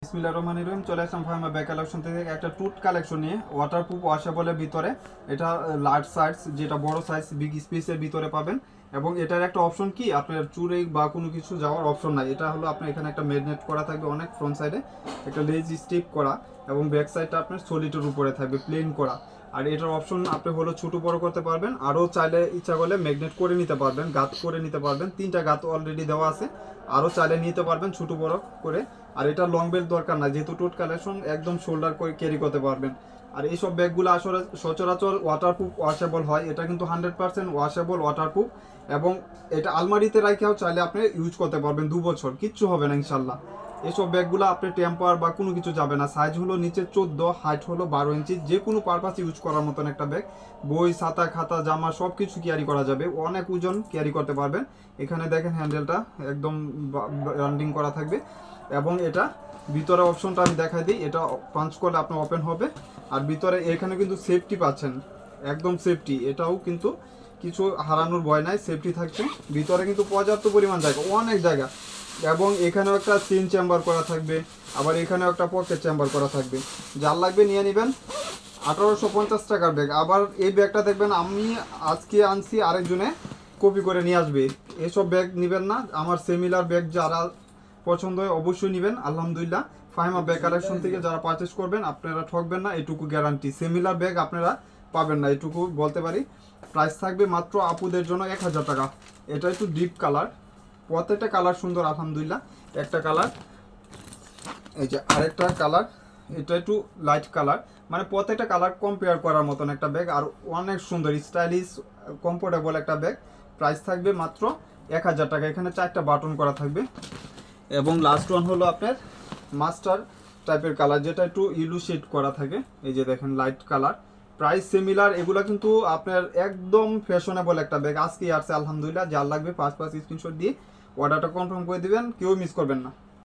বিসমিল্লাহির রহমানির রহিম। চলে আসলাম ফার্মা ব্যাগ কালেকশন থেকে একটা টুট কালেকশন নিয়ে। ওয়াটারপ্রুফ ওয়াশেবলের ভিতরে এটা লার্জ সাইজ, যেটা বড় সাইজ বিগ স্পেসের ভিতরে পাবেন। এবং এটার একটা অপশন কি, আপনার চুরে বা কোনো কিছু যাওয়ার অপশন নাই। এটা হলো আপনার এখানে একটা ম্যাগনেট করা থাকবে অনেক ফ্রন্ট সাইডে, একটা লেজ স্টিপ করা, এবং ব্যাক সাইডটা আপনার সলিডের উপরে থাকবে প্লেন করা। আর এটার অপশন আপনি হলো ছোটো বড় করতে পারবেন, আরও চাইলে ইচ্ছা করলে ম্যাগনেট করে নিতে পারবেন, গাত করে নিতে পারবেন। 3টা গাত অলরেডি দেওয়া আছে, আরও চাইলে নিতে পারবেন ছোটো বড় করে। আর এটা লং বেল্ট দরকার না, যেহেতু টুট কালেকশন একদম শোল্ডার করে ক্যারি করতে পারবেন। আর এইসব ব্যাগগুলো আসলে সচরাচর ওয়াটারপ্রুফ ওয়াশেবল হয়, এটা কিন্তু 100% ওয়াশেবল ওয়াটারপ্রুফ। এবং এটা আলমারিতে রাখাও চাইলে আপনি ইউজ করতে পারবেন 2 বছর, কিচ্ছু হবে না ইনশাল্লাহ। এসব ব্যাগগুলো আপনি টেম্পার বা কোনো কিছু যাবে না। সাইজ হলো নিচে 14, হাইট হলো 12 ইঞ্চি, যে কোনো পারপাস ইউজ করার মতন একটা ব্যাগ। বই, ছাতা, খাতা, জামা সব কিছু ক্যারি করা যাবে, অনেক ওজন ক্যারি করতে পারবেন। এখানে দেখেন হ্যান্ডেলটা একদম রাউন্ডিং করা থাকবে। এবং এটা ভিতরে অপশনটা আমি দেখাই দিই, এটা পাঞ্চ করলে আপনার ওপেন হবে। আর ভিতরে এখানে কিন্তু সেফটি পাচ্ছেন, একদম সেফটি, এটাও কিন্তু কিছু হারানোর ভয় নাই, সেফটি থাকছে। ভিতরে কিন্তু পর্যাপ্ত পরিমাণ জায়গা, অনেক জায়গা। এবং এখানেও একটা সিন চেম্বার করা থাকবে, আবার এখানেও একটা পকেট চেম্বার করা থাকবে। যার লাগবে নিয়ে নেবেন। 1850 টাকার ব্যাগ। আবার এই ব্যাগটা দেখবেন আমি আজকে আনছি, আরেকজনে কপি করে নিয়ে আসবে। এসব ব্যাগ নেবেন না, আমার সিমিলার ব্যাগ যারা পছন্দ হয় অবশ্যই নেবেন। আলহামদুলিল্লাহ, ফাহিমা ব্যাগ কালেকশন থেকে যারা পারচেস করবেন আপনারা ঠকবেন না, এটুকু গ্যারান্টি। সিমিলার ব্যাগ আপনারা পাবেন না, এটুকু বলতে পারি। প্রাইস থাকবে মাত্র আপুদের জন্য 1000 টাকা। এটা একটু ডিপ কালার, প্রত্যেকটা কালার সুন্দর আলহামদুলিল্লাহ। একটা কালার, এই যে আরেকটা কালার, এটা একটু লাইট কালার, মানে প্রত্যেকটা কালার কম্পেয়ার করার মতন একটা ব্যাগ। আর অনেক সুন্দর স্টাইলিশ কমফোর্টেবল একটা ব্যাগ। প্রাইস থাকবে মাত্র 1000 টাকা। এখানে 4টা বাটন করা থাকবে। এবং লাস্ট ওয়ান হলো আপনার মাস্টার টাইপের কালার, যেটা একটু ইলু শেড করা থাকে। এই যে দেখেন লাইট কালার, প্রাইস সিমিলার। এগুলো কিন্তু আপনার একদম ফ্যাশনেবল একটা ব্যাগ। আজকে আসছে আলহামদুলিল্লাহ। যার লাগবে 5 স্ক্রিনশট দিয়ে অর্ডারটা কনফার্ম করে দিবেন, কেউ মিস করবেন না।